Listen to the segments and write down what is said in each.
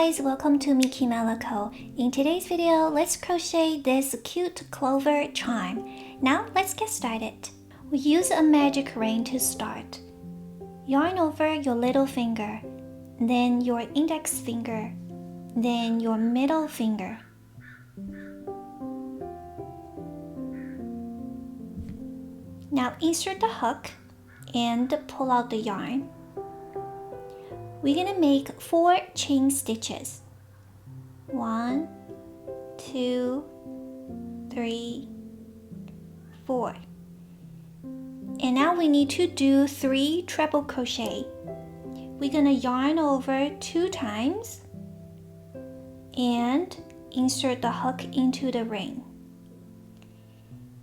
guys, welcome to mikimeloco. In today's video, let's crochet this cute clover charm. Now let's get started. We use a magic ring to start. Yarn over your little finger, then your index finger, then your middle finger. Now insert the hook and pull out the yarn. We're gonna make 4 chain stitches. 1, 2, 3, 4. And now we need to do 3 treble crochet. We're gonna yarn over 2 times and insert the hook into the ring.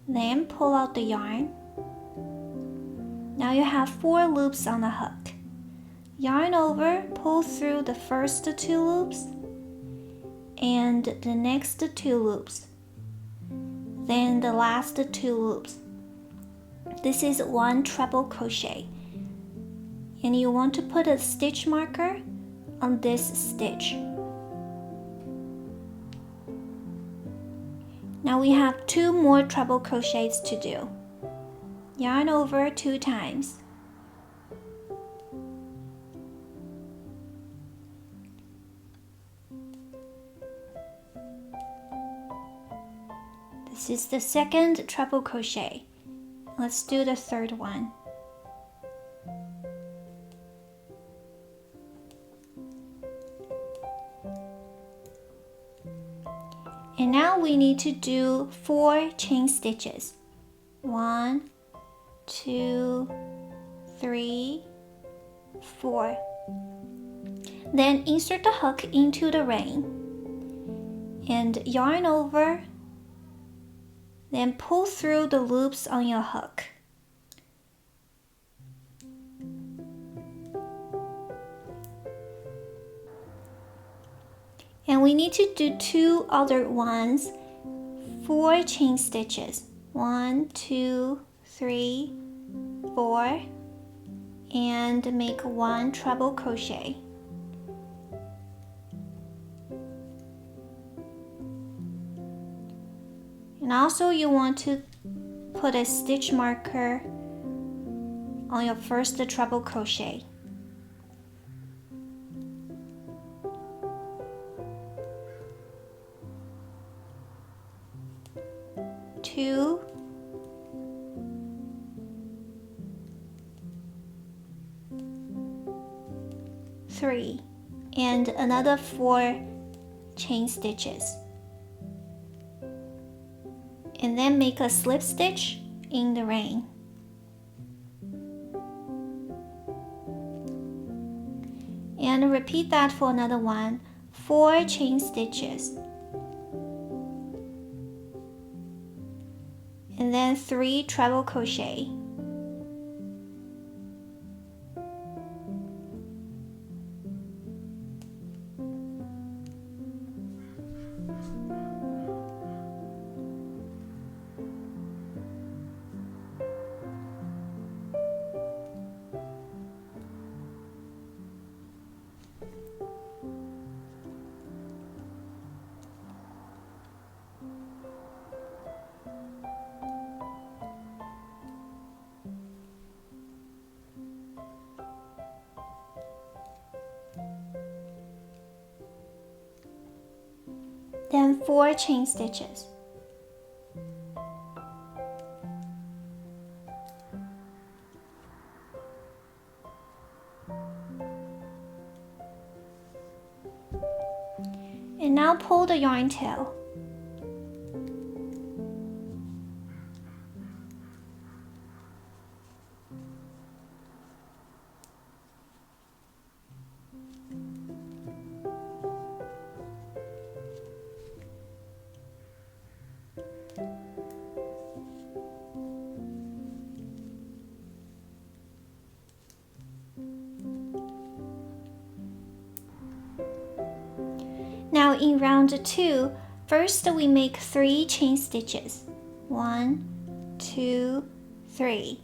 Then pull out the yarn. Now you have 4 loops on the hook. Yarn over, pull through the first 2 loops and the next 2 loops, then the last 2 loops. This is 1 treble crochet, and you want to put a stitch marker on this stitch. Now we have 2 more treble crochets to do. Yarn over 2 times. This is the second treble crochet. Let's do the third one. And now we need to do 4 chain stitches. 1, 2, 3, 4. Then insert the hook into the ring and yarn over. Then pull through the loops on your hook. And we need to do 2 other ones, 4 chain stitches. 1, 2, 3, 4, and make 1 treble crochet. And also you want to put a stitch marker on your first treble crochet. Two, 3, and another 4 chain stitches. And then make a slip stitch in the ring. And repeat that for another one, 4 chain stitches. And then 3 treble crochet. Then 4 chain stitches. And now pull the yarn tail. Now in round 2, first we make 3 chain stitches. 1, 2, 3.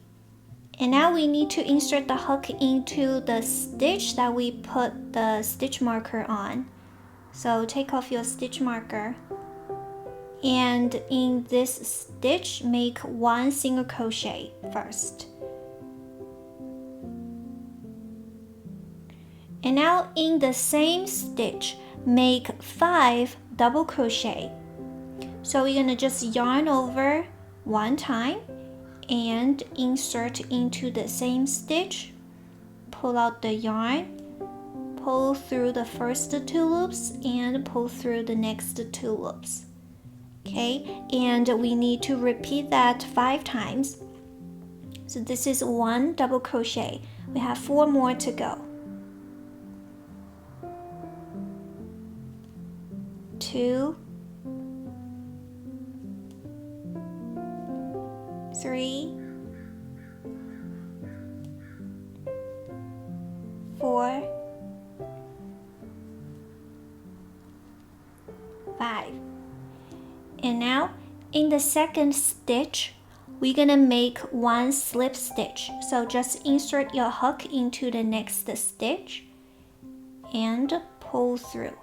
And now we need to insert the hook into the stitch that we put the stitch marker on. So take off your stitch marker, and in this stitch make 1 single crochet first. And now in the same stitch make 5 double crochet. So we're gonna just yarn over 1 time and insert into the same stitch, pull out the yarn, pull through the first 2 loops and pull through the next 2 loops. Okay, and we need to repeat that 5 times. So this is 1 double crochet. We have 4 more to go. 2, 3, 4, 5. And now in the second stitch, we're gonna make 1 slip stitch. So just insert your hook into the next stitch and pull through.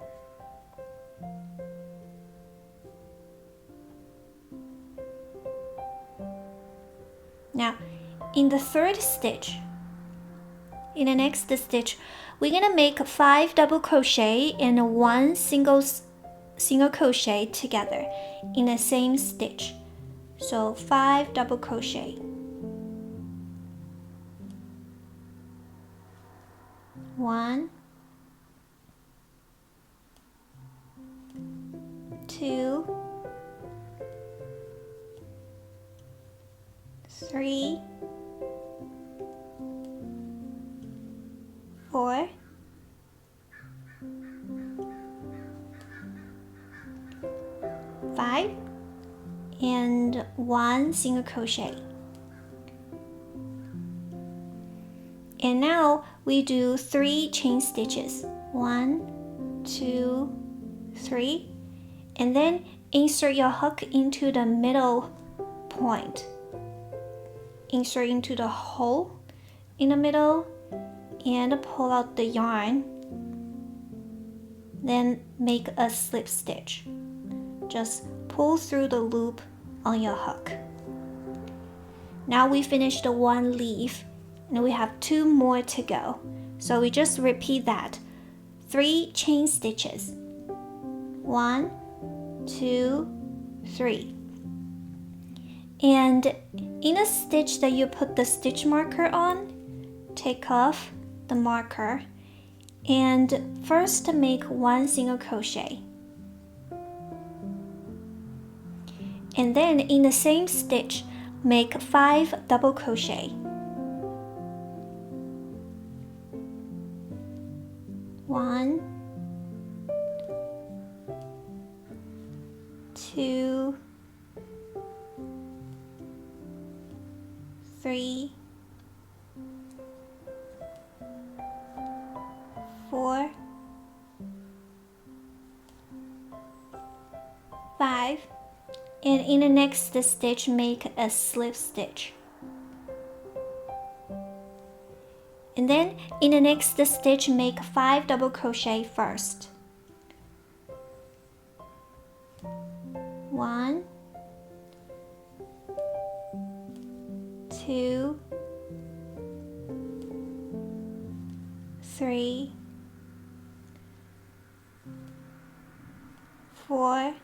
Now, in the third stitch, in the next stitch, we're gonna make 5 double crochet and 1 single crochet together in the same stitch. So 5 double crochet. 1, 2, 3, 4, 5, and 1 single crochet. And now we do 3 chain stitches. 1, 2, 3, and then insert your hook into the middle point. Insert into the hole in the middle and pull out the yarn. Then make a slip stitch. Just pull through the loop on your hook. Now we finished the 1 leaf and we have 2 more to go. So we just repeat that. 3 chain stitches. 1, 2, 3. And in a stitch that you put the stitch marker on, take off the marker and first make 1 single crochet. And then in the same stitch, make 5 double crochet. 1, 2, 3, 4, 5, and in the next stitch make a slip stitch. And then in the next stitch make 5 double crochet first. 1, 2, 3, 4,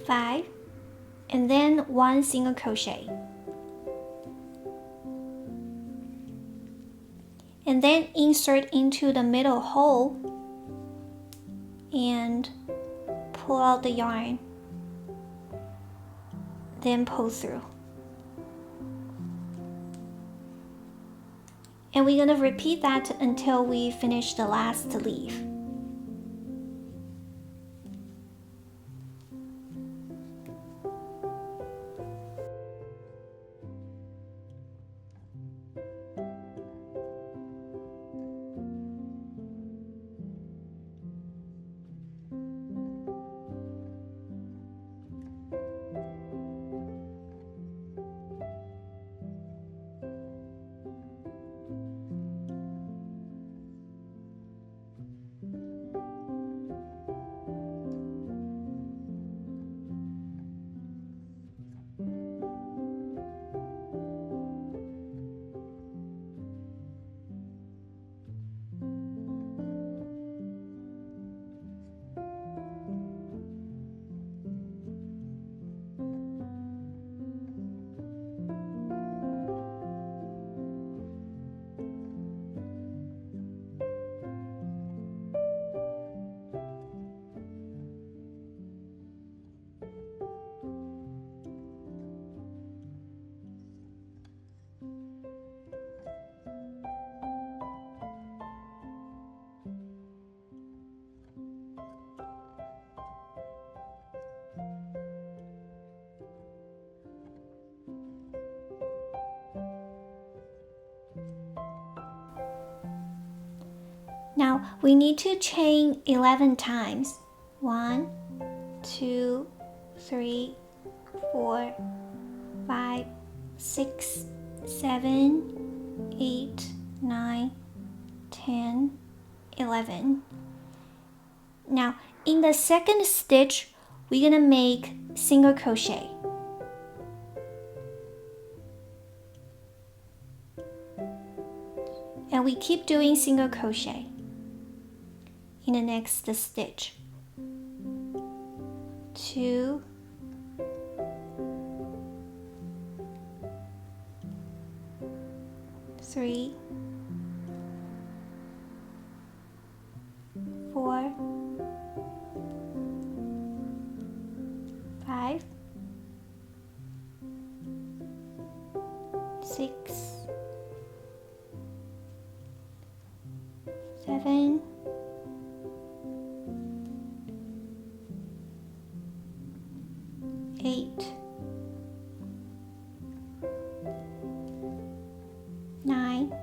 5, and then 1 single crochet. And then insert into the middle hole and pull out the yarn. Then pull through. And we're going to repeat that until we finish the last leaf. Now we need to chain 11 times. 1, 2, 3, 4, 5, 6, 7, 8, 9, 10, 11. Now in the second stitch, we're gonna make single crochet. And we keep doing single crochet in the next stitch. 2, 3, 4, 5, 6, 7, 8, 9,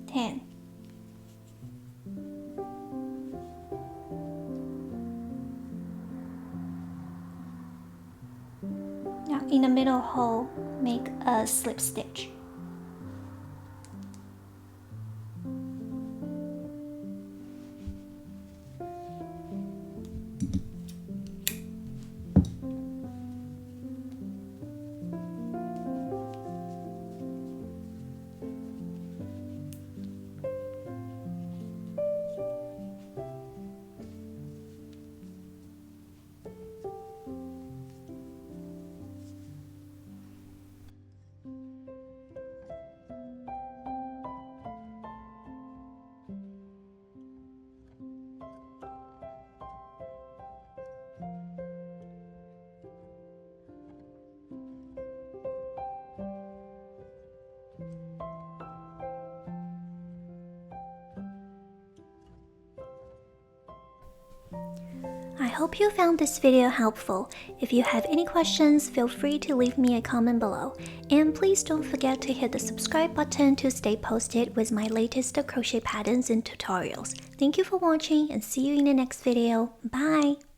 10. Now in the middle hole, make a slip stitch. I hope you found this video helpful. If you have any questions, feel free to leave me a comment below. And please don't forget to hit the subscribe button to stay posted with my latest crochet patterns and tutorials. Thank you for watching and see you in the next video. Bye!